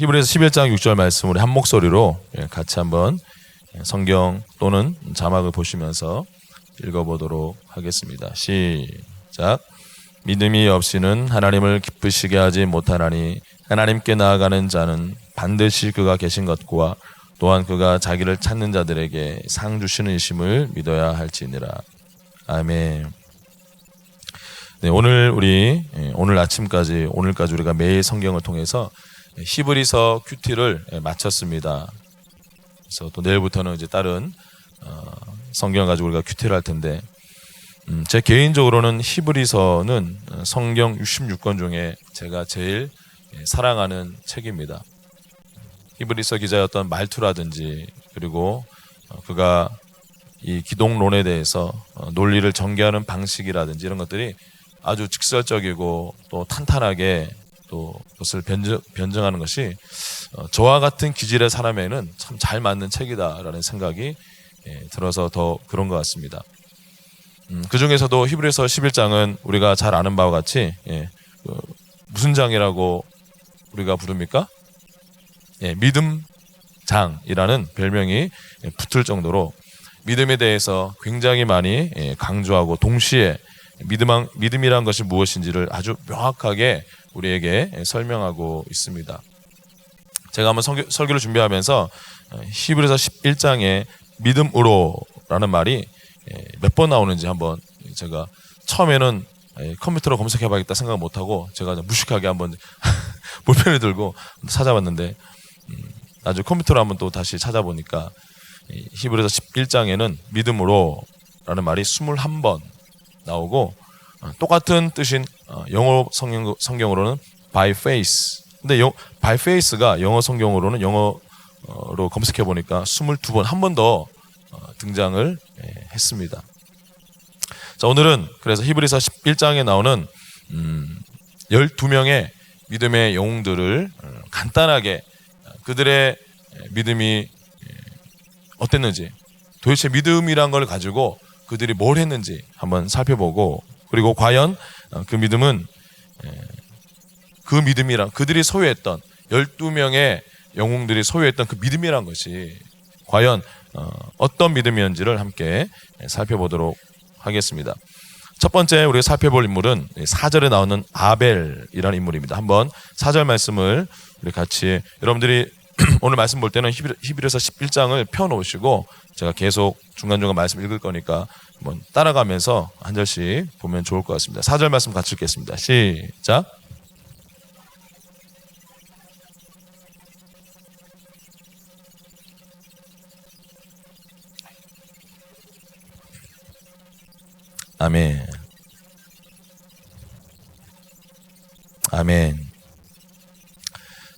히브리서 11장 6절 말씀 우리 한 목소리로 같이 한번 성경 또는 자막을 보시면서 읽어보도록 하겠습니다. 시작. 믿음이 없이는 하나님을 기쁘시게 하지 못하나니 하나님께 나아가는 자는 반드시 그가 계신 것과 또한 그가 자기를 찾는 자들에게 상 주시는 이심을 믿어야 할지니라. 아멘. 네, 오늘 아침까지 오늘까지 우리가 매일 성경을 통해서 히브리서 큐티를 마쳤습니다. 그래서 또 내일부터는 이제 다른 성경 가지고 우리가 큐티를 할 텐데, 제 개인적으로는 히브리서는 성경 66권 중에 제가 제일 사랑하는 책입니다. 히브리서 기자였던 말투라든지, 그리고 그가 이 기독론에 대해서 논리를 전개하는 방식이라든지 이런 것들이 아주 직설적이고 또 탄탄하게 또 그것을 변증하는 것이 저와 같은 기질의 사람에는 참 잘 맞는 책이다라는 생각이 들어서 더 그런 것 같습니다. 그 중에서도 히브리서 11장은 우리가 잘 아는 바와 같이 무슨 장이라고 우리가 부릅니까? 믿음장이라는 별명이 붙을 정도로 믿음에 대해서 굉장히 많이 강조하고 동시에 믿음이란 것이 무엇인지를 아주 명확하게 우리에게 설명하고 있습니다. 제가 한번 설교를 준비하면서 히브리서 11장에 믿음으로라는 말이 몇 번 나오는지 한번 제가 처음에는 컴퓨터로 검색해봐야겠다 생각 못하고 제가 무식하게 한번 볼펜을 들고 찾아봤는데 아주 컴퓨터로 한번 또 다시 찾아보니까 히브리서 11장에는 믿음으로라는 말이 21번 나오고 똑같은 뜻인 영어 성경으로는 by faith. 근데 by faith가 영어 성경으로는 영어로 검색해 보니까 22번 한 번 더 등장을 했습니다. 자, 오늘은 그래서 히브리서 11장에 나오는 12명의 믿음의 영웅들을 간단하게 그들의 믿음이 어땠는지, 도대체 믿음이란 걸 가지고 그들이 뭘 했는지 한번 살펴보고, 그리고 과연 그 믿음은 그들이 소유했던 12명의 영웅들이 소유했던 그 믿음이란 것이 과연 어떤 믿음이었는지를 함께 살펴보도록 하겠습니다. 첫 번째 우리가 살펴볼 인물은 4절에 나오는 아벨이라는 인물입니다. 한번 4절 말씀을 우리 같이, 여러분들이 오늘 말씀 볼 때는 히브리서 11장을 펴놓으시고 제가 계속 중간중간 말씀 읽을 거니까 한번 따라가면서 한 절씩 보면 좋을 것 같습니다. 4절 말씀 같이 읽겠습니다. 시작. 아멘. 아멘.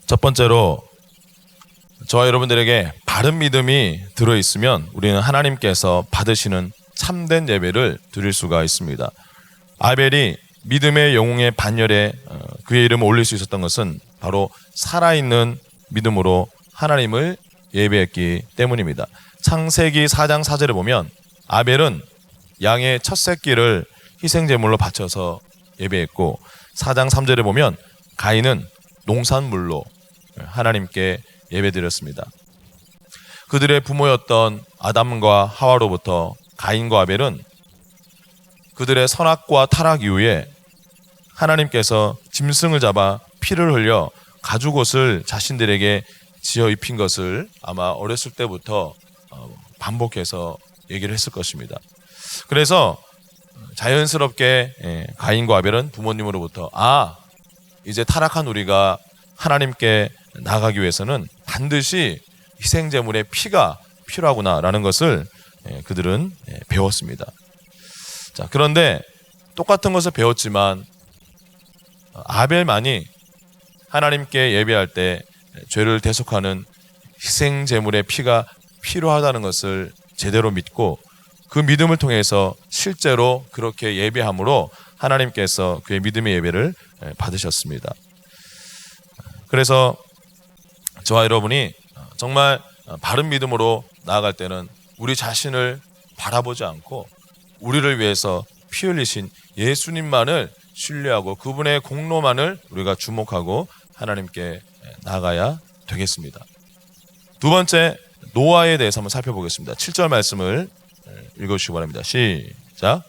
첫 번째로 저와 여러분들에게 바른 믿음이 들어있으면 우리는 하나님께서 받으시는 참된 예배를 드릴 수가 있습니다. 아벨이 믿음의 영웅의 반열에 그의 이름을 올릴 수 있었던 것은 바로 살아있는 믿음으로 하나님을 예배했기 때문입니다. 창세기 4장 4절에 보면 아벨은 양의 첫 새끼를 희생제물로 바쳐서 예배했고, 4장 3절에 보면 가인은 농산물로 하나님께 예배드렸습니다. 그들의 부모였던 아담과 하와로부터 가인과 아벨은 그들의 선악과 타락 이후에 하나님께서 짐승을 잡아 피를 흘려 가죽옷을 자신들에게 지어 입힌 것을 아마 어렸을 때부터 반복해서 얘기를 했을 것입니다. 그래서 자연스럽게 가인과 아벨은 부모님으로부터 이제 타락한 우리가 하나님께 나아가기 위해서는 반드시 희생제물의 피가 필요하구나라는 것을 그들은 배웠습니다. 자, 그런데 똑같은 것을 배웠지만 아벨만이 하나님께 예배할 때 죄를 대속하는 희생제물의 피가 필요하다는 것을 제대로 믿고 그 믿음을 통해서 실제로 그렇게 예배함으로 하나님께서 그의 믿음의 예배를 받으셨습니다. 그래서 저와 여러분이 정말 바른 믿음으로 나아갈 때는 우리 자신을 바라보지 않고 우리를 위해서 피 흘리신 예수님만을 신뢰하고 그분의 공로만을 우리가 주목하고 하나님께 나아가야 되겠습니다. 두 번째, 노아에 대해서 한번 살펴보겠습니다. 7절 말씀을 읽어주시기 바랍니다. 시작.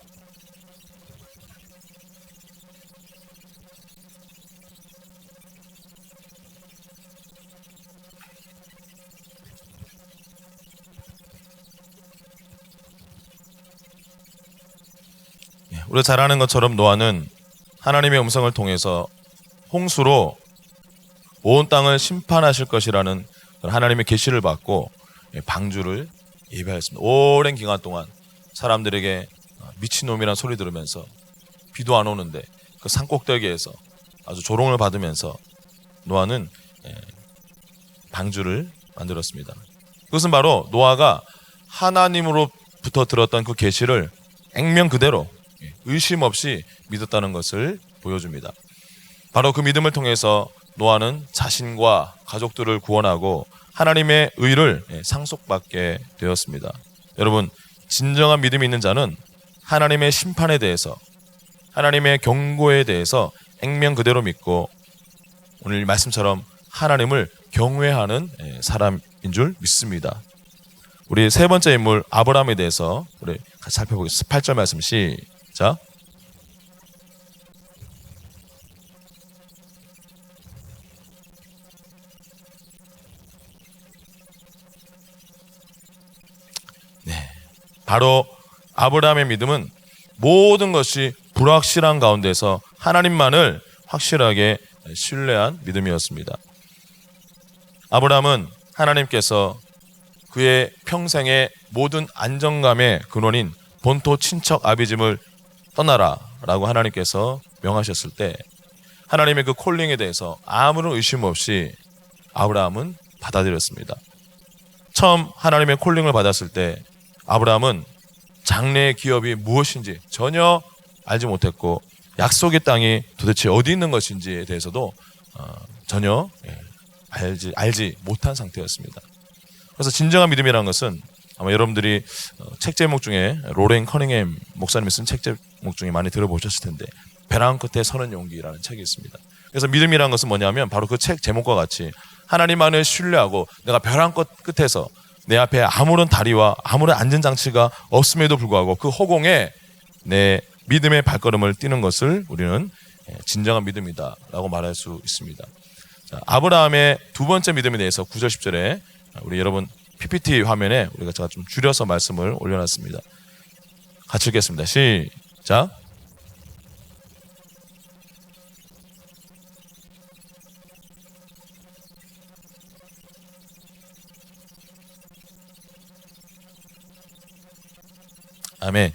우리가 잘 아는 것처럼 노아는 하나님의 음성을 통해서 홍수로 온 땅을 심판하실 것이라는 하나님의 계시를 받고 방주를 예배하였습니다. 오랜 기간 동안 사람들에게 미친놈이라는 소리 들으면서 비도 안 오는데 그 산꼭대기에서 아주 조롱을 받으면서 노아는 방주를 만들었습니다. 그것은 바로 노아가 하나님으로부터 들었던 그 계시를 액면 그대로 의심 없이 믿었다는 것을 보여줍니다. 바로 그 믿음을 통해서 노아는 자신과 가족들을 구원하고 하나님의 의를 상속받게 되었습니다. 여러분, 진정한 믿음이 있는 자는 하나님의 심판에 대해서, 하나님의 경고에 대해서 액면 그대로 믿고 오늘 말씀처럼 하나님을 경외하는 사람인 줄 믿습니다. 우리 세 번째 인물 아브라함에 대해서 우리 같이 살펴보겠습니다. 8절 말씀 시작. 바로 아브라함의 믿음은 모든 것이 불확실한 가운데서 하나님만을 확실하게 신뢰한 믿음이었습니다. 아브라함은 하나님께서 그의 평생의 모든 안정감의 근원인 본토 친척 아비집을 떠나라 라고 하나님께서 명하셨을 때 하나님의 그 콜링에 대해서 아무런 의심 없이 아브라함은 받아들였습니다. 처음 하나님의 콜링을 받았을 때 아브라함은 장래의 기업이 무엇인지 전혀 알지 못했고 약속의 땅이 도대체 어디 있는 것인지에 대해서도 전혀 알지 못한 상태였습니다. 그래서 진정한 믿음이라는 것은 아마 여러분들이 책 제목 중에 로렌 커닝햄 목사님이 쓴 책 제목 중에 많이 들어보셨을 텐데 벼랑 끝에 서는 용기라는 책이 있습니다. 그래서 믿음이라는 것은 뭐냐면 바로 그 책 제목과 같이 하나님만을 신뢰하고 내가 벼랑 끝에서 내 앞에 아무런 다리와 아무런 안전장치가 없음에도 불구하고 그 허공에 내 믿음의 발걸음을 띄는 것을 우리는 진정한 믿음이다 라고 말할 수 있습니다. 자, 아브라함의 두 번째 믿음에 대해서 9절 10절에 우리 여러분 PPT 화면에 우리가 제가 좀 줄여서 말씀을 올려놨습니다. 같이 읽겠습니다. 시작. 아멘.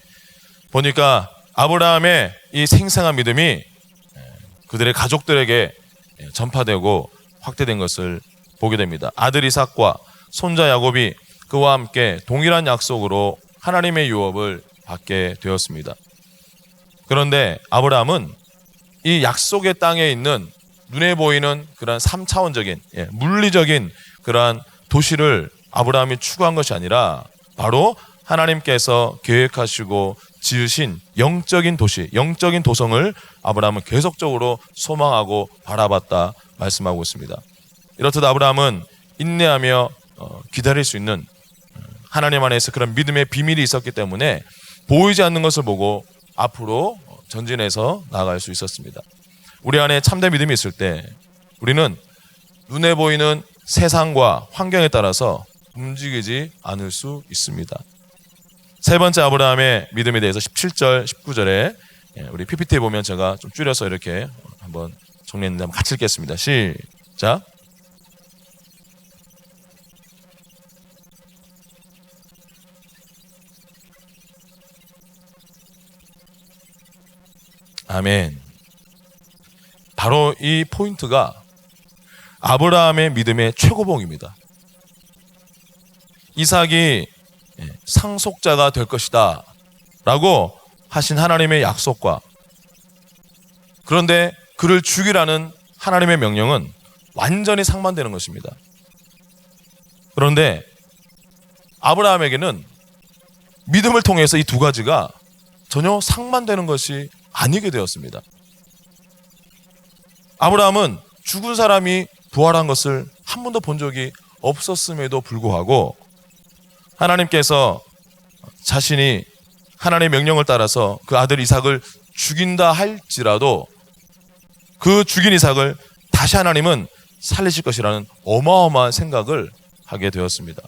보니까 아브라함의 이 생생한 믿음이 그들의 가족들에게 전파되고 확대된 것을 보게 됩니다. 아들 이삭과 손자 야곱이 그와 함께 동일한 약속으로 하나님의 유업을 받게 되었습니다. 그런데 아브라함은 이 약속의 땅에 있는 눈에 보이는 그런 3차원적인 물리적인 그러한 도시를 아브라함이 추구한 것이 아니라 바로 하나님께서 계획하시고 지으신 영적인 도시, 영적인 도성을 아브라함은 계속적으로 소망하고 바라봤다 말씀하고 있습니다. 이렇듯 아브라함은 인내하며 기다릴 수 있는 하나님 안에서 그런 믿음의 비밀이 있었기 때문에 보이지 않는 것을 보고 앞으로 전진해서 나아갈 수 있었습니다. 우리 안에 참된 믿음이 있을 때 우리는 눈에 보이는 세상과 환경에 따라서 움직이지 않을 수 있습니다. 세 번째 아브라함의 믿음에 대해서 17절, 19절에 우리 PPT에 보면 제가 좀 줄여서 이렇게 한번 정리했는데 한번 같이 읽겠습니다. 시작. 아멘. 바로 이 포인트가 아브라함의 믿음의 최고봉입니다. 이삭이 상속자가 될 것이다 라고 하신 하나님의 약속과 그런데 그를 죽이라는 하나님의 명령은 완전히 상반되는 것입니다. 그런데 아브라함에게는 믿음을 통해서 이 두 가지가 전혀 상반되는 것이 아니게 되었습니다. 아브라함은 죽은 사람이 부활한 것을 한 번도 본 적이 없었음에도 불구하고 하나님께서 자신이 하나님의 명령을 따라서 그 아들 이삭을 죽인다 할지라도 그 죽인 이삭을 다시 하나님은 살리실 것이라는 어마어마한 생각을 하게 되었습니다.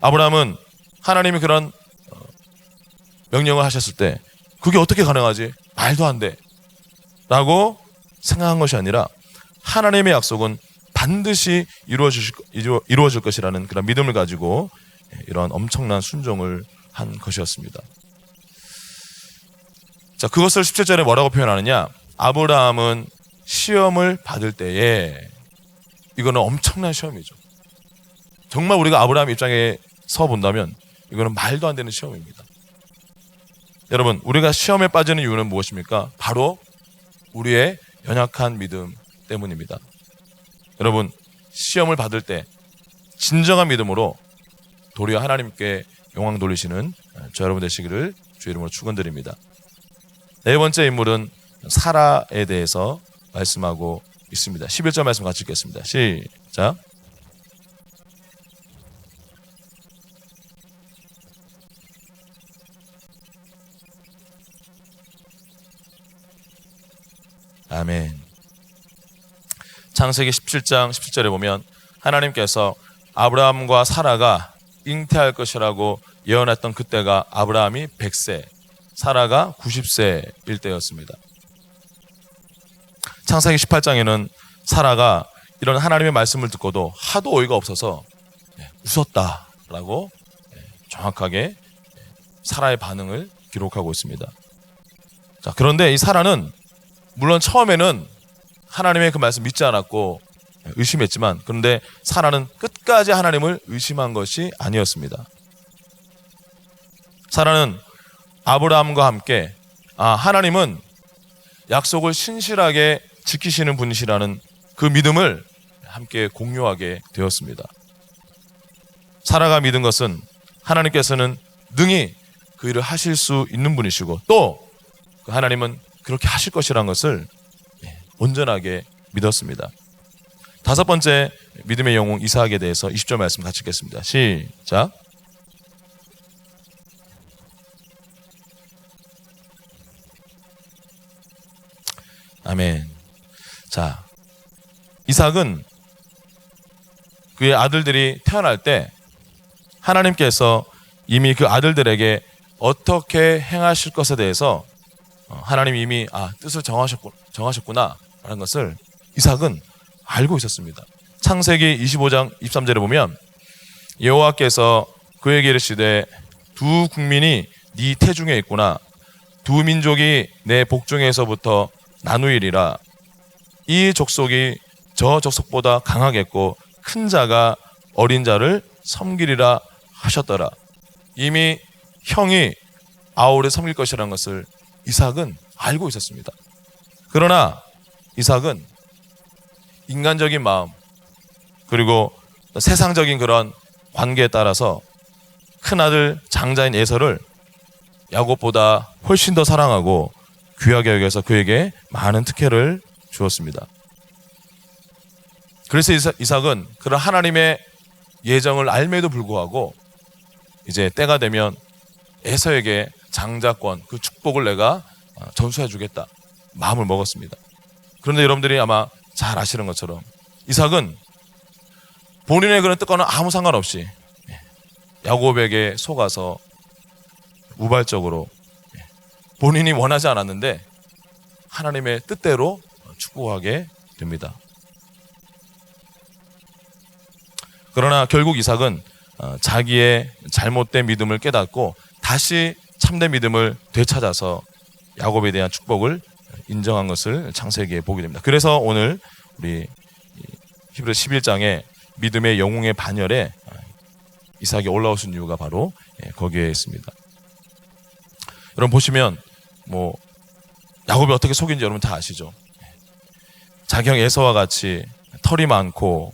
아브라함은 하나님이 그런 명령을 하셨을 때 그게 어떻게 가능하지? 말도 안 돼 라고 생각한 것이 아니라 하나님의 약속은 반드시 이루어질 것이라는 그런 믿음을 가지고 이런 엄청난 순종을 한 것이었습니다. 자, 그것을 17절에 뭐라고 표현하느냐? 아브라함은 시험을 받을 때에, 이거는 엄청난 시험이죠. 정말 우리가 아브라함 입장에 서 본다면 이거는 말도 안 되는 시험입니다. 여러분, 우리가 시험에 빠지는 이유는 무엇입니까? 바로 우리의 연약한 믿음 때문입니다. 여러분, 시험을 받을 때 진정한 믿음으로 도리어 하나님께 영광 돌리시는 저 여러분 되시기를 주의 이름으로 축원드립니다. 네 번째 인물은 사라에 대해서 말씀하고 있습니다. 11절 말씀 같이 읽겠습니다. 시작. 아멘. 창세기 17장 17절에 보면 하나님께서 아브라함과 사라가 잉태할 것이라고 예언했던 그때가 아브라함이 100세, 사라가 90세일 때였습니다. 창세기 18장에는 사라가 이런 하나님의 말씀을 듣고도 하도 어이가 없어서 웃었다라고 정확하게 사라의 반응을 기록하고 있습니다. 자, 그런데 이 사라는 물론 처음에는 하나님의 그 말씀 믿지 않았고 의심했지만, 그런데 사라는 끝까지 하나님을 의심한 것이 아니었습니다. 사라는 아브라함과 함께 하나님은 약속을 신실하게 지키시는 분이시라는 그 믿음을 함께 공유하게 되었습니다. 사라가 믿은 것은 하나님께서는 능히 그 일을 하실 수 있는 분이시고 또 그 하나님은 그렇게 하실 것이라는 것을 온전하게 믿었습니다. 다섯 번째 믿음의 영웅 이삭에 대해서 20절 말씀 같이 읽겠습니다. 시작. 아멘. 자, 이삭은 그의 아들들이 태어날 때 하나님께서 이미 그 아들들에게 어떻게 행하실 것에 대해서 하나님이 이미 뜻을 정하셨구나 라는 것을 이삭은 알고 있었습니다. 창세기 25장 23절에 보면 여호와께서 그에게 이르시되 두 국민이 네 태중에 있구나. 두 민족이 내 복중에서부터 나누이리라. 이 족속이 저 족속보다 강하겠고 큰 자가 어린 자를 섬기리라 하셨더라. 이미 형이 아우를 섬길 것이라는 것을 이삭은 알고 있었습니다. 그러나 이삭은 인간적인 마음 그리고 세상적인 그런 관계에 따라서 큰아들 장자인 에서를 야곱보다 훨씬 더 사랑하고 귀하게 여겨서 그에게 많은 특혜를 주었습니다. 그래서 이삭은 그런 하나님의 예정을 알매도 불구하고 이제 때가 되면 에서에게 장자권 그 축복을 내가 전수해 주겠다 마음을 먹었습니다. 그런데 여러분들이 아마 잘 아시는 것처럼 이삭은 본인의 그런 뜻과는 아무 상관없이 야곱에게 속아서 우발적으로 본인이 원하지 않았는데 하나님의 뜻대로 축복하게 됩니다. 그러나 결국 이삭은 자기의 잘못된 믿음을 깨닫고 다시 참된 믿음을 되찾아서 야곱에 대한 축복을 인정한 것을 창세기에 보게 됩니다. 그래서 오늘 우리 히브리서 11장에 믿음의 영웅의 반열에 이삭이 올라오신 이유가 바로 거기에 있습니다. 여러분 보시면 야곱이 어떻게 속인지 여러분 다 아시죠? 자기 형 에서와 같이 털이 많고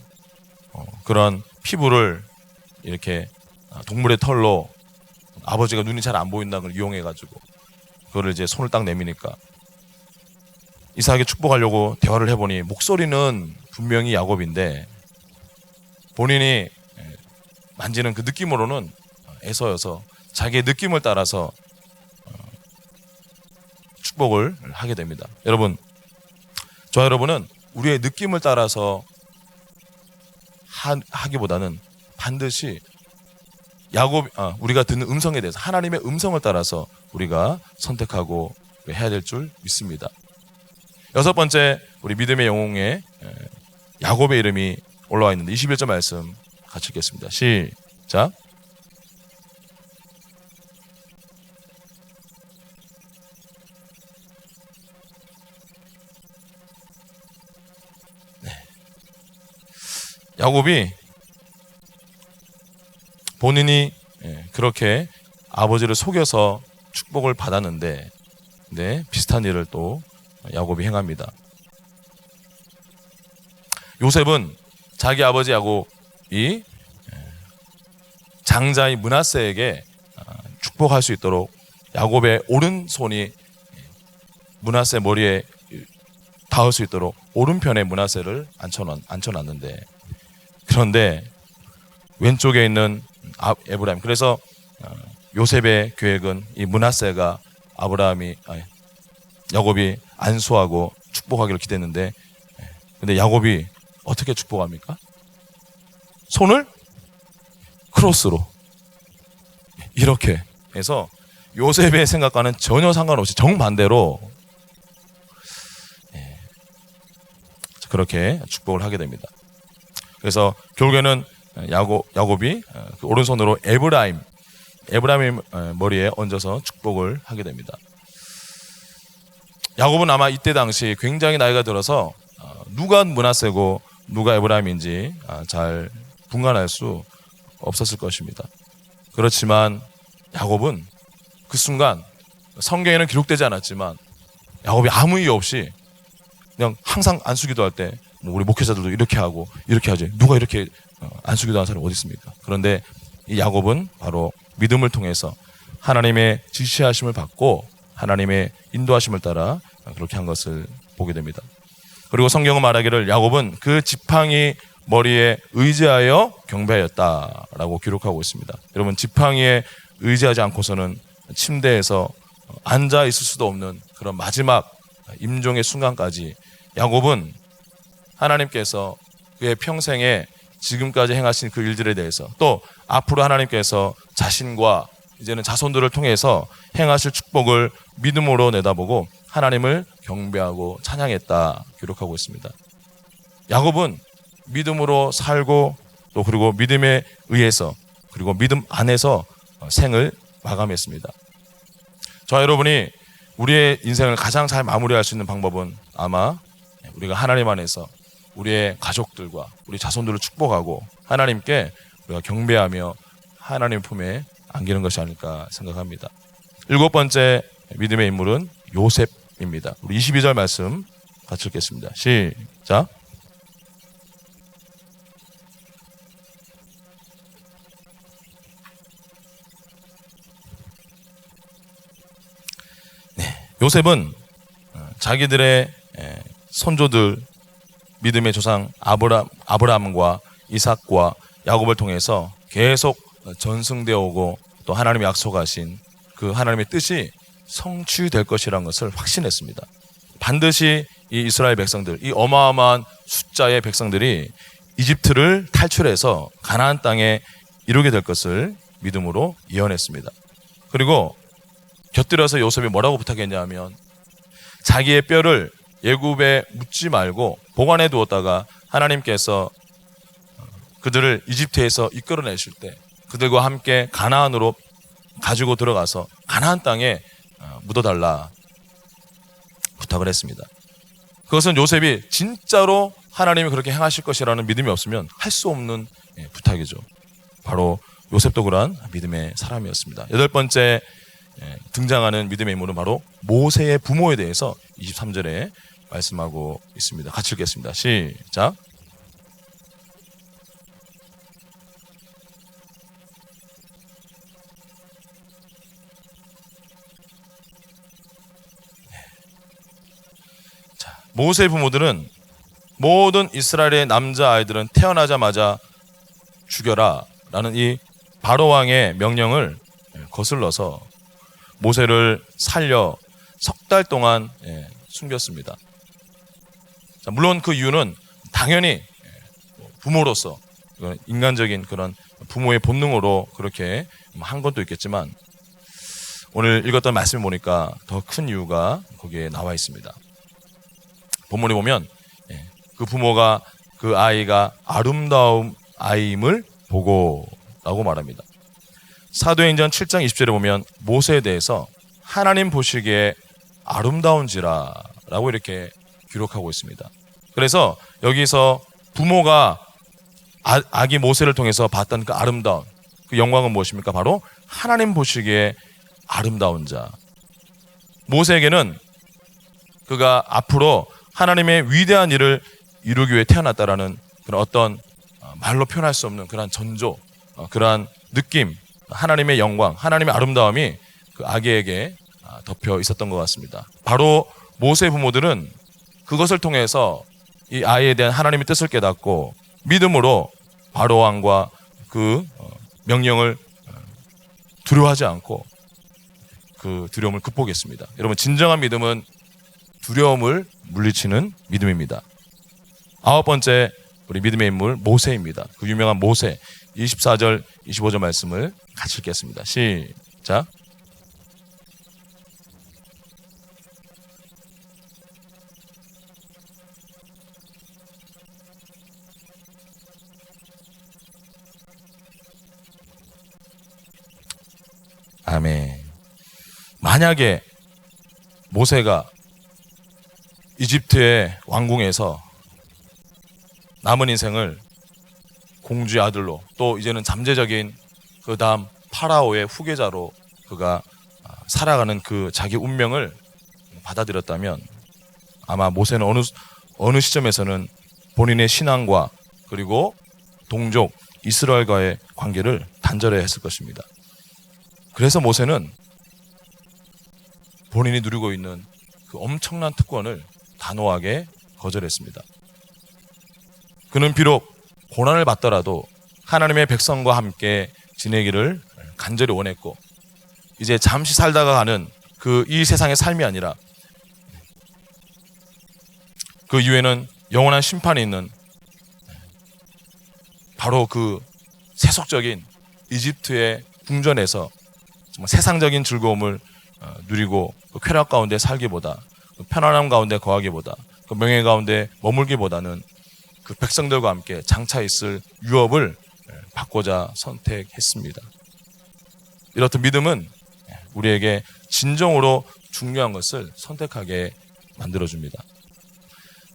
그런 피부를 이렇게 동물의 털로 아버지가 눈이 잘 안 보인다는 걸 이용해가지고 그거를 이제 손을 딱 내미니까 이삭에게 축복하려고 대화를 해보니 목소리는 분명히 야곱인데 본인이 만지는 그 느낌으로는 에서여서 자기의 느낌을 따라서 축복을 하게 됩니다. 여러분, 저 여러분은 우리의 느낌을 따라서 하기보다는 반드시 우리가 듣는 음성에 대해서 하나님의 음성을 따라서 우리가 선택하고 해야 될 줄 믿습니다. 여섯 번째, 우리 믿음의 영웅에 야곱의 이름이 올라와 있는데 21절 말씀 같이 읽겠습니다. 시작. 야곱이 본인이 그렇게 아버지를 속여서 축복을 받았는데 비슷한 일을 또 야곱이 행합니다. 요셉은 자기 아버지 야곱이 장자인 므낫세에게 축복할 수 있도록 야곱의 오른손이 므낫세 머리에 닿을 수 있도록 오른편에 므낫세를 앉혀놨는데, 그런데 왼쪽에 있는 에브라임, 그래서 요셉의 계획은 이 므낫세가 야곱이 안수하고 축복하기를 기대했는데, 근데 야곱이 어떻게 축복합니까? 손을 크로스로 이렇게 해서 요셉의 생각과는 전혀 상관없이 정반대로 그렇게 축복을 하게 됩니다. 그래서 결국에는 야곱이 그 오른손으로 에브라임의 머리에 얹어서 축복을 하게 됩니다. 야곱은 아마 이때 당시 굉장히 나이가 들어서 누가 므낫세고 누가 에브라임인지 잘 분간할 수 없었을 것입니다. 그렇지만 야곱은 그 순간, 성경에는 기록되지 않았지만 야곱이 아무 이유 없이 그냥 항상 안수기도 할 때 우리 목회자들도 이렇게 하고 이렇게 하지, 누가 이렇게 안수기도 하는 사람이 어디 있습니까? 그런데 이 야곱은 바로 믿음을 통해서 하나님의 지시하심을 받고 하나님의 인도하심을 따라 그렇게 한 것을 보게 됩니다. 그리고 성경은 말하기를 야곱은 그 지팡이 머리에 의지하여 경배하였다라고 기록하고 있습니다. 여러분, 지팡이에 의지하지 않고서는 침대에서 앉아 있을 수도 없는 그런 마지막 임종의 순간까지 야곱은 하나님께서 그의 평생에 지금까지 행하신 그 일들에 대해서, 또 앞으로 하나님께서 자신과 이제는 자손들을 통해서 행하실 축복을 믿음으로 내다보고 하나님을 경배하고 찬양했다 기록하고 있습니다. 야곱은 믿음으로 살고 또 그리고 믿음에 의해서 그리고 믿음 안에서 생을 마감했습니다. 저와 여러분이 우리의 인생을 가장 잘 마무리할 수 있는 방법은 아마 우리가 하나님 안에서 우리의 가족들과 우리 자손들을 축복하고 하나님께 우리가 경배하며 하나님 품에 안기는 것이 아닐까 생각합니다. 일곱 번째 믿음의 인물은 요셉입니다. 우리 22절 말씀 같이 읽겠습니다. 시작. 요셉은 자기들의 선조들, 믿음의 조상 아브라함과 이삭과 야곱을 통해서 계속 전승되어 오고 또 하나님이 약속하신 그 하나님의 뜻이 성취될 것이라는 것을 확신했습니다. 반드시 이 이스라엘 백성들, 이 어마어마한 숫자의 백성들이 이집트를 탈출해서 가나안 땅에 이루게 될 것을 믿음으로 예언했습니다. 그리고 곁들여서 요셉이 뭐라고 부탁했냐면 자기의 뼈를 애굽에 묻지 말고 보관해 두었다가 하나님께서 그들을 이집트에서 이끌어내실 때 그들과 함께 가나안으로 가지고 들어가서 가나안 땅에 묻어달라 부탁을 했습니다. 그것은 요셉이 진짜로 하나님이 그렇게 행하실 것이라는 믿음이 없으면 할 수 없는 부탁이죠. 바로 요셉도 그러한 믿음의 사람이었습니다. 여덟 번째 등장하는 믿음의 인물은 바로 모세의 부모에 대해서 23절에 말씀하고 있습니다. 같이 읽겠습니다. 시작. 자, 모세의 부모들은 모든 이스라엘의 남자 아이들은 태어나자마자 죽여라 라는 이 바로 왕의 명령을 거슬러서 모세를 살려 석 달 동안 숨겼습니다. 물론 그 이유는 당연히 부모로서 인간적인 그런 부모의 본능으로 그렇게 한 것도 있겠지만, 오늘 읽었던 말씀을 보니까 더 큰 이유가 거기에 나와 있습니다. 본문에 보면 그 부모가 그 아이가 아름다운 아이임을 보고 라고 말합니다. 사도행전 7장 20절에 보면 모세에 대해서 하나님 보시기에 아름다운지라 라고 이렇게 기록하고 있습니다. 그래서 여기서 부모가 아기 모세를 통해서 봤던 그 아름다운 그 영광은 무엇입니까? 바로 하나님 보시기에 아름다운 자. 모세에게는 그가 앞으로 하나님의 위대한 일을 이루기 위해 태어났다라는 그런 어떤 말로 표현할 수 없는 그런 전조, 그러한 느낌, 하나님의 영광, 하나님의 아름다움이 그 아기에게 덮여 있었던 것 같습니다. 바로 모세의 부모들은 그것을 통해서 이 아이에 대한 하나님의 뜻을 깨닫고 믿음으로 바로 왕과 그 명령을 두려워하지 않고 그 두려움을 극복했습니다. 여러분, 진정한 믿음은 두려움을 물리치는 믿음입니다. 아홉 번째 우리 믿음의 인물 모세입니다. 그 유명한 모세 24절 25절 말씀을 같이 읽겠습니다. 시작. 아멘. 만약에 모세가 이집트의 왕궁에서 남은 인생을 공주의 아들로, 또 이제는 잠재적인 그 다음 파라오의 후계자로 그가 살아가는 그 자기 운명을 받아들였다면, 아마 모세는 어느 시점에서는 본인의 신앙과 그리고 동족 이스라엘과의 관계를 단절해야 했을 것입니다. 그래서 모세는 본인이 누리고 있는 그 엄청난 특권을 단호하게 거절했습니다. 그는 비록 고난을 받더라도 하나님의 백성과 함께 지내기를 간절히 원했고, 이제 잠시 살다가 가는 그 이 세상의 삶이 아니라 그 이후에는 영원한 심판이 있는 바로 그 세속적인 이집트의 궁전에서 정말 세상적인 즐거움을 누리고 그 쾌락 가운데 살기보다, 그 편안함 가운데 거하기보다, 그 명예 가운데 머물기보다는 그 백성들과 함께 장차 있을 유업을 받고자 선택했습니다. 이렇듯 믿음은 우리에게 진정으로 중요한 것을 선택하게 만들어줍니다.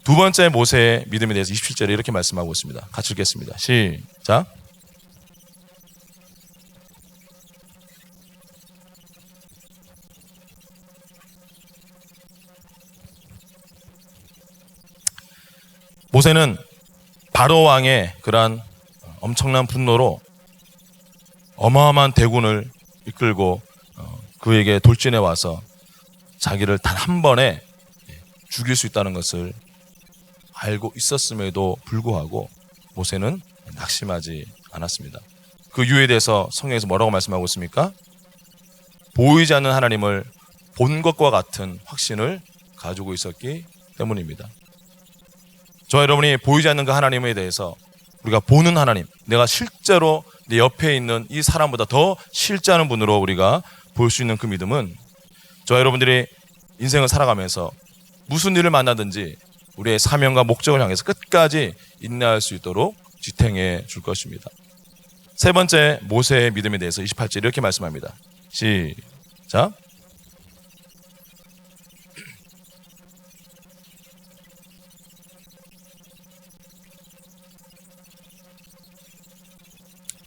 두 번째 모세의 믿음에 대해서 27절에 이렇게 말씀하고 있습니다. 같이 읽겠습니다. 시작. 모세는 바로 왕의 그러한 엄청난 분노로 어마어마한 대군을 이끌고 그에게 돌진해 와서 자기를 단 한 번에 죽일 수 있다는 것을 알고 있었음에도 불구하고 모세는 낙심하지 않았습니다. 그 이유에 대해서 성경에서 뭐라고 말씀하고 있습니까? 보이지 않는 하나님을 본 것과 같은 확신을 가지고 있었기 때문입니다. 저와 여러분이 보이지 않는 그 하나님에 대해서 우리가 보는 하나님, 내가 실제로 내 옆에 있는 이 사람보다 더 실제하는 분으로 우리가 볼 수 있는 그 믿음은 저와 여러분들이 인생을 살아가면서 무슨 일을 만나든지 우리의 사명과 목적을 향해서 끝까지 인내할 수 있도록 지탱해 줄 것입니다. 세 번째 모세의 믿음에 대해서 28절 이렇게 말씀합니다. 시작.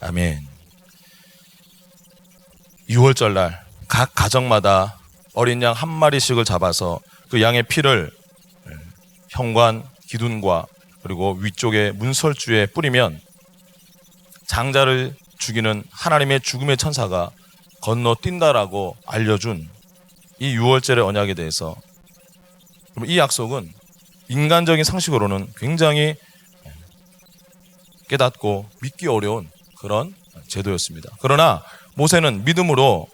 아멘. 6월절날 각 가정마다 어린 양 한 마리씩을 잡아서 그 양의 피를 현관 기둥과 그리고 위쪽에 문설주에 뿌리면 장자를 죽이는 하나님의 죽음의 천사가 건너뛴다라고 알려준 이 6월절의 언약에 대해서, 이 약속은 인간적인 상식으로는 굉장히 깨닫고 믿기 어려운 그런 제도였습니다. 그러나 모세는 믿음으로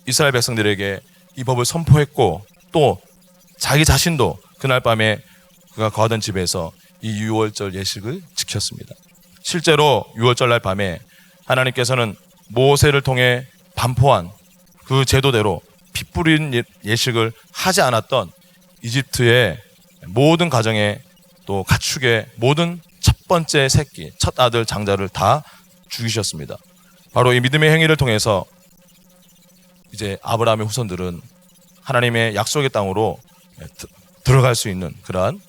이스라엘 백성들에게 이 법을 선포했고 또 자기 자신도 그날 밤에 그가 거하던 집에서 이 유월절 예식을 지켰습니다. 실제로 유월절 날 밤에 하나님께서는 모세를 통해 반포한 그 제도대로 피 뿌린 예식을 하지 않았던 이집트의 모든 가정에 또 가축의 모든 첫 번째 새끼, 첫 아들 장자를 다 죽이셨습니다. 바로 이 믿음의 행위를 통해서 이제 아브라함의 후손들은 하나님의 약속의 땅으로 들어갈 수 있는 그러한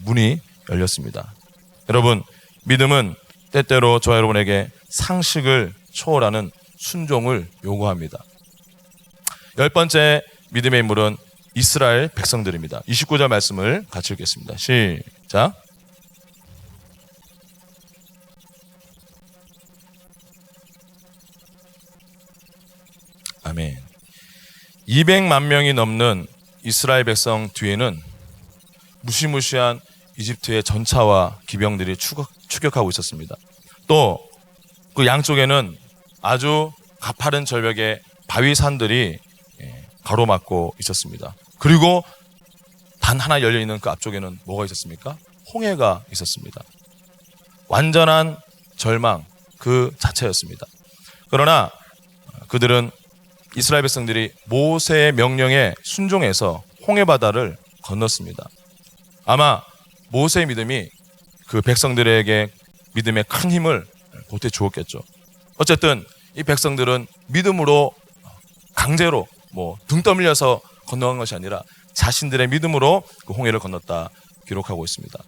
문이 열렸습니다. 여러분, 믿음은 때때로 저와 여러분에게 상식을 초월하는 순종을 요구합니다. 10번째 믿음의 인물은 이스라엘 백성들입니다. 29절 말씀을 같이 읽겠습니다. 시작. 아멘. 200만 명이 넘는 이스라엘 백성 뒤에는 무시무시한 이집트의 전차와 기병들이 추격하고 있었습니다. 또 그 양쪽에는 아주 가파른 절벽의 바위산들이 가로막고 있었습니다. 그리고 단 하나 열려있는 그 앞쪽에는 뭐가 있었습니까? 홍해가 있었습니다. 완전한 절망 그 자체였습니다. 그러나 그들은 이스라엘 백성들이 모세의 명령에 순종해서 홍해바다를 건넜습니다. 아마 모세의 믿음이 그 백성들에게 믿음의 큰 힘을 보태 주었겠죠. 어쨌든 이 백성들은 믿음으로 강제로 등 떠밀려서 건너간 것이 아니라 자신들의 믿음으로 그 홍해를 건넜다 기록하고 있습니다.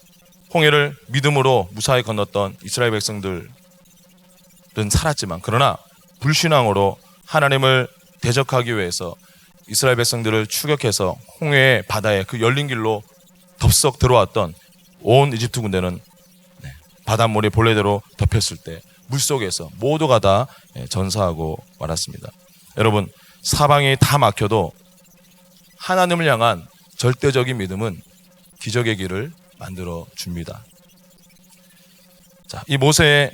홍해를 믿음으로 무사히 건넜던 이스라엘 백성들은 살았지만 그러나 불신앙으로 하나님을 대적하기 위해서 이스라엘 백성들을 추격해서 홍해의 바다에 그 열린 길로 덥석 들어왔던 온 이집트 군대는 바닷물이 본래대로 덮였을 때 물속에서 모두가 다 전사하고 말았습니다. 여러분, 사방이 다 막혀도 하나님을 향한 절대적인 믿음은 기적의 길을 만들어 줍니다. 자, 이 모세의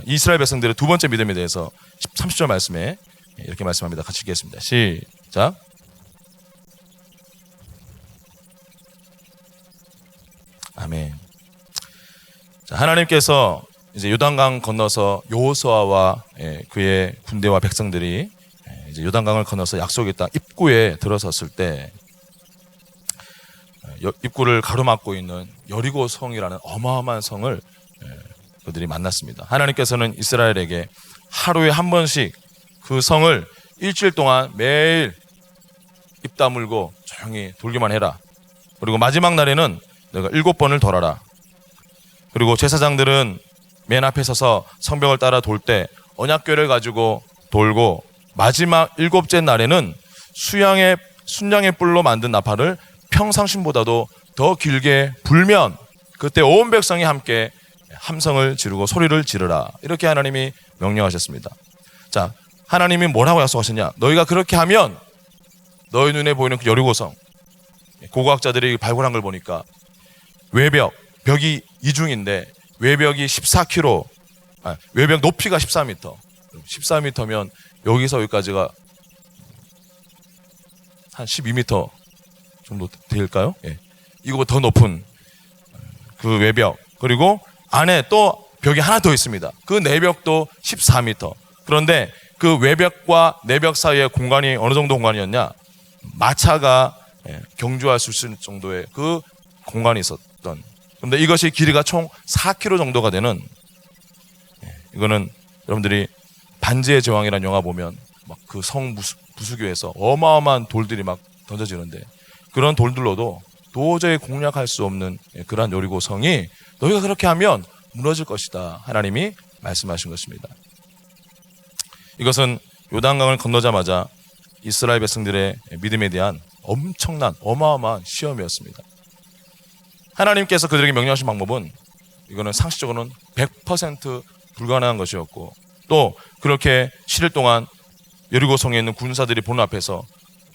이스라엘 백성들의 두 번째 믿음에 대해서 30절 말씀에 이렇게 말씀합니다. 같이 읽겠습니다. 시작. 아멘. 자, 하나님께서 이제 요단강 건너서 여호수아와 그의 군대와 백성들이 이제 요단강을 건너서 약속의 땅 입구에 들어섰을 때 입구를 가로막고 있는 여리고 성이라는 어마어마한 성을 그들이 만났습니다. 하나님께서는 이스라엘에게 하루에 한 번씩 그 성을 일주일 동안 매일 입 다물고 조용히 돌기만 해라. 그리고 마지막 날에는 내가 7번을 돌아라. 그리고 제사장들은 맨 앞에 서서 성벽을 따라 돌 때 언약궤를 가지고 돌고 마지막 7째 날에는 순양의 뿔로 만든 나팔을 평상심보다도 더 길게 불면 그때 온 백성이 함께 함성을 지르고 소리를 지르라. 이렇게 하나님이 명령하셨습니다. 자, 하나님이 뭐라고 약속하셨냐? 너희가 그렇게 하면 너희 눈에 보이는 그 여리고성, 고고학자들이 발굴한 걸 보니까 벽이 이중인데 외벽이 14km, 외벽 높이가 14m. 14m면 여기서 여기까지가 한 12m 정도 될까요? 예. 이거보다 더 높은 그 외벽, 그리고 안에 또 벽이 하나 더 있습니다. 그 내벽도 14m. 그런데 그 외벽과 내벽 사이의 공간이 어느 정도 공간이었냐? 마차가 경주할 수 있을 정도의 그 공간이 있었던. 그런데 이것이 길이가 총 4km 정도가 되는, 이거는 여러분들이 반지의 제왕이라는 영화 보면 막 그 성 부수교에서 어마어마한 돌들이 막 던져지는데 그런 돌들로도 도저히 공략할 수 없는 그러한 여리고 성이 너희가 그렇게 하면 무너질 것이다. 하나님이 말씀하신 것입니다. 이것은 요단강을 건너자마자 이스라엘 백성들의 믿음에 대한 엄청난 어마어마한 시험이었습니다. 하나님께서 그들에게 명령하신 방법은 이거는 상식적으로는 100% 불가능한 것이었고 또 그렇게 7일 동안 여리고성에 있는 군사들이 보는 앞에서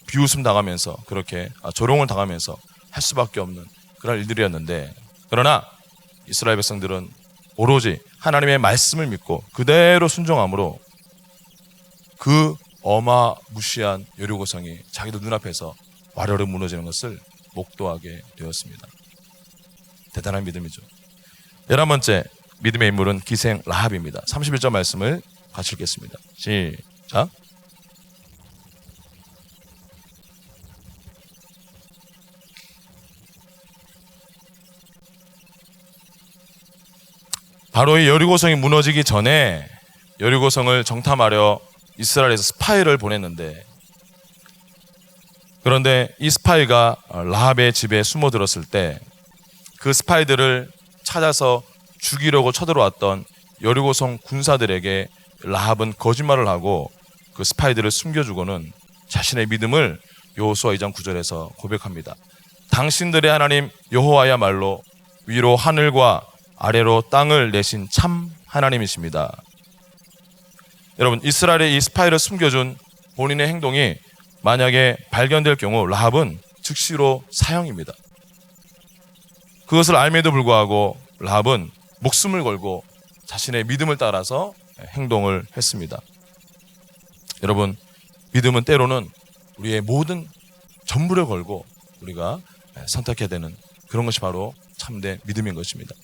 비웃음 당하면서 그렇게 조롱을 당하면서 할 수밖에 없는 그런 일들이었는데, 그러나 이스라엘 백성들은 오로지 하나님의 말씀을 믿고 그대로 순종함으로 그 어마무시한 여리고성이 자기들 눈앞에서 와르르 무너지는 것을 목도하게 되었습니다. 대단한 믿음이죠. 11번째 믿음의 인물은 기생 라합입니다. 31절 말씀을 같이 읽겠습니다. 시작. 바로 이 여리고성이 무너지기 전에 여리고성을 정탐하려 이스라엘에서 스파이를 보냈는데, 그런데 이 스파이가 라합의 집에 숨어들었을 때 그 스파이들을 찾아서 죽이려고 쳐들어왔던 여리고성 군사들에게 라합은 거짓말을 하고 그 스파이들을 숨겨주고는 자신의 믿음을 여호수아 2장 9절에서 고백합니다. 당신들의 하나님 여호와야말로 위로 하늘과 아래로 땅을 내신 참 하나님이십니다. 여러분, 이스라엘의 이 스파이를 숨겨준 본인의 행동이 만약에 발견될 경우 라합은 즉시로 사형입니다. 그것을 알매도 불구하고 라합은 목숨을 걸고 자신의 믿음을 따라서 행동을 했습니다. 여러분, 믿음은 때로는 우리의 모든 전부를 걸고 우리가 선택해야 되는 그런 것이 바로 참된 믿음인 것입니다.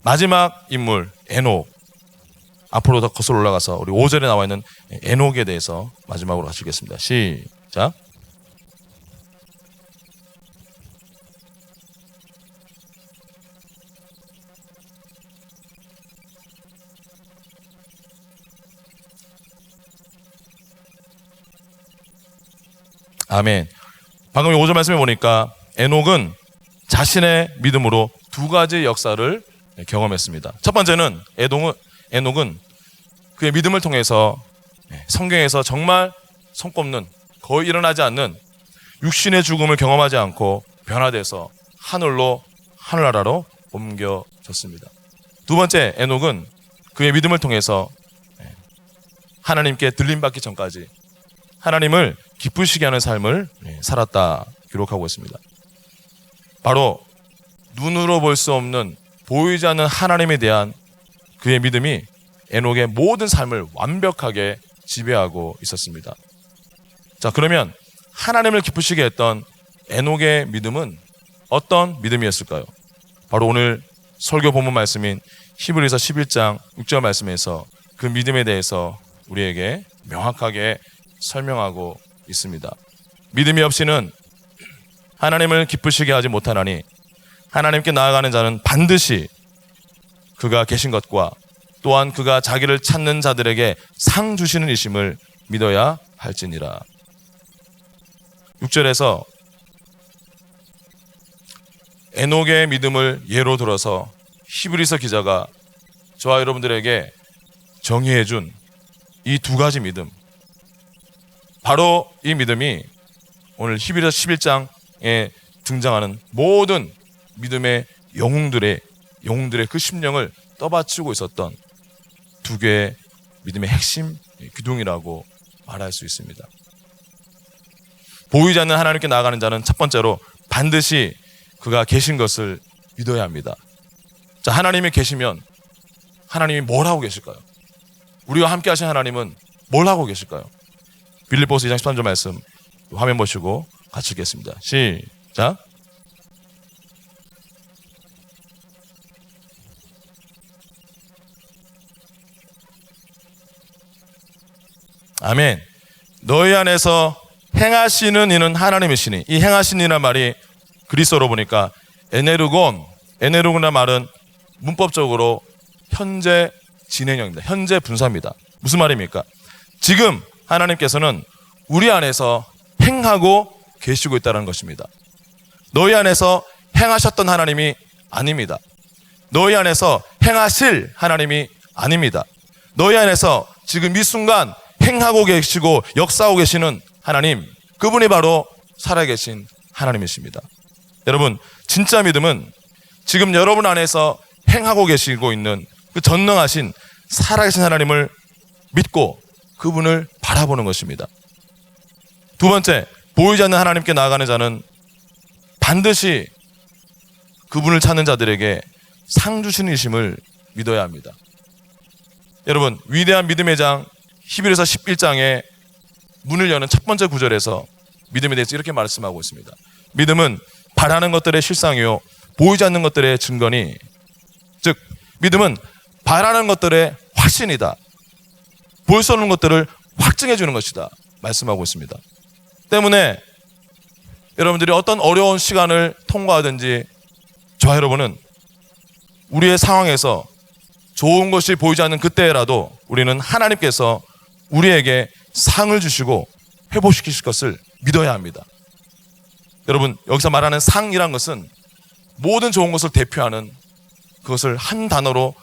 마지막 인물 에녹, 앞으로 더 거슬러 올라가서 우리 5절에 나와 있는 에녹에 대해서 마지막으로 같이 읽겠습니다. 시작. 아멘. 방금 5절 말씀에 보니까 에녹은 자신의 믿음으로 두 가지 역사를 경험했습니다. 첫 번째는 에녹은 그의 믿음을 통해서 성경에서 정말 손꼽는, 거의 일어나지 않는 육신의 죽음을 경험하지 않고 변화돼서 하늘나라로 옮겨졌습니다. 두 번째, 에녹은 그의 믿음을 통해서 하나님께 들림받기 전까지 하나님을 기쁘시게 하는 삶을 살았다 기록하고 있습니다. 바로 눈으로 볼 수 없는, 보이지 않는 하나님에 대한 그의 믿음이 에녹의 모든 삶을 완벽하게 지배하고 있었습니다. 자, 그러면 하나님을 기쁘시게 했던 에녹의 믿음은 어떤 믿음이었을까요? 바로 오늘 설교 본문 말씀인 히브리서 11장 6절 말씀에서 그 믿음에 대해서 우리에게 명확하게 설명하고 있습니다. 믿음이 없이는 하나님을 기쁘시게 하지 못하나니 하나님께 나아가는 자는 반드시 그가 계신 것과 또한 그가 자기를 찾는 자들에게 상 주시는 이심을 믿어야 할지니라. 6절에서 에녹의 믿음을 예로 들어서 히브리서 기자가 저와 여러분들에게 정의해 준 이 두 가지 믿음, 바로 이 믿음이 오늘 히브리서 11장에 등장하는 모든 믿음의 영웅들의 그 심령을 떠받치고 있었던 두 개의 믿음의 핵심 기둥이라고 말할 수 있습니다. 보이지 않는 하나님께 나아가는 자는 첫 번째로 반드시 그가 계신 것을 믿어야 합니다. 자, 하나님이 계시면 하나님이 뭘 하고 계실까요? 우리와 함께 하신 하나님은 뭘 하고 계실까요? 빌립보서 2장 13절 말씀 화면 보시고 같이 읽겠습니다. 시작. 아멘. 너희 안에서 행하시는 이는 하나님이시니, 이 행하시는 이란 말이 그리스어로 보니까 에네르곤이라는 말은 문법적으로 현재 진행형입니다. 현재 분사입니다. 무슨 말입니까? 지금 하나님께서는 우리 안에서 행하고 계시고 있다는 것입니다. 너희 안에서 행하셨던 하나님이 아닙니다. 너희 안에서 행하실 하나님이 아닙니다. 너희 안에서 지금 이 순간 행하고 계시고 역사하고 계시는 하나님, 그분이 바로 살아계신 하나님이십니다. 여러분, 진짜 믿음은 지금 여러분 안에서 행하고 계시고 있는 그 전능하신 살아계신 하나님을 믿고 그분을 바라보는 것입니다. 두 번째, 보이지 않는 하나님께 나아가는 자는 반드시 그분을 찾는 자들에게 상 주시는 이심을 믿어야 합니다. 여러분, 위대한 믿음의 장 히브리서 11장에 문을 여는 첫 번째 구절에서 믿음에 대해서 이렇게 말씀하고 있습니다. 믿음은 바라는 것들의 실상이요 보이지 않는 것들의 증거니, 즉 믿음은 바라는 것들의 확신이다. 볼 수 없는 것들을 확증해 주는 것이다 말씀하고 있습니다. 때문에 여러분들이 어떤 어려운 시간을 통과하든지 저와 여러분은 우리의 상황에서 좋은 것이 보이지 않는 그때라도 우리는 하나님께서 우리에게 상을 주시고 회복시키실 것을 믿어야 합니다. 여러분, 여기서 말하는 상이란 것은 모든 좋은 것을 대표하는, 그것을 한 단어로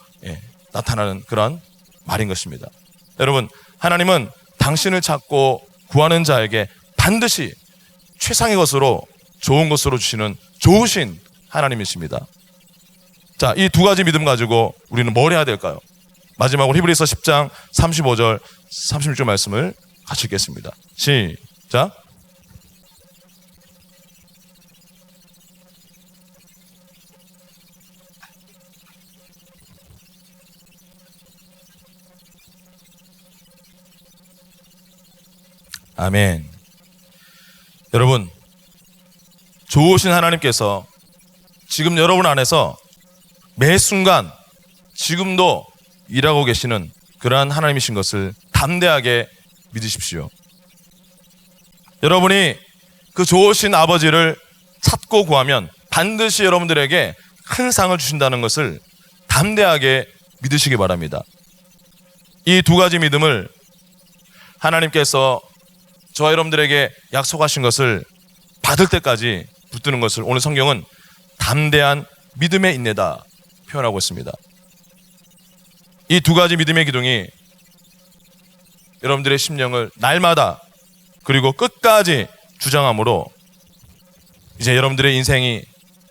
나타나는 그런 말인 것입니다. 여러분, 하나님은 당신을 찾고 구하는 자에게 반드시 최상의 것으로, 좋은 것으로 주시는 좋으신 하나님이십니다. 자, 이 두 가지 믿음 가지고 우리는 뭘 해야 될까요? 마지막으로 히브리서 10장 35절 36절 말씀을 같이 읽겠습니다. 시작. 아멘. 여러분, 좋으신 하나님께서 지금 여러분 안에서 매 순간 지금도 일하고 계시는 그러한 하나님이신 것을 담대하게 믿으십시오. 여러분이 그 좋으신 아버지를 찾고 구하면 반드시 여러분들에게 큰 상을 주신다는 것을 담대하게 믿으시기 바랍니다. 이 두 가지 믿음을 하나님께서 저와 여러분들에게 약속하신 것을 받을 때까지 붙드는 것을 오늘 성경은 담대한 믿음의 인내다 표현하고 있습니다. 이 두 가지 믿음의 기둥이 여러분들의 심령을 날마다 그리고 끝까지 주장함으로 이제 여러분들의 인생이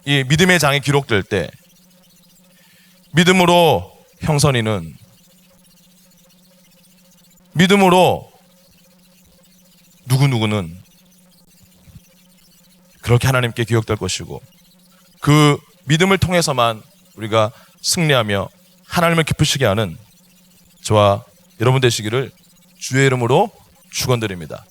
이 믿음의 장이 기록될 때 믿음으로 형선이는, 믿음으로 누구누구는 그렇게 하나님께 기억될 것이고, 그 믿음을 통해서만 우리가 승리하며 하나님을 기쁘시게 하는 저와 여러분 되시기를 주의 이름으로 축원드립니다.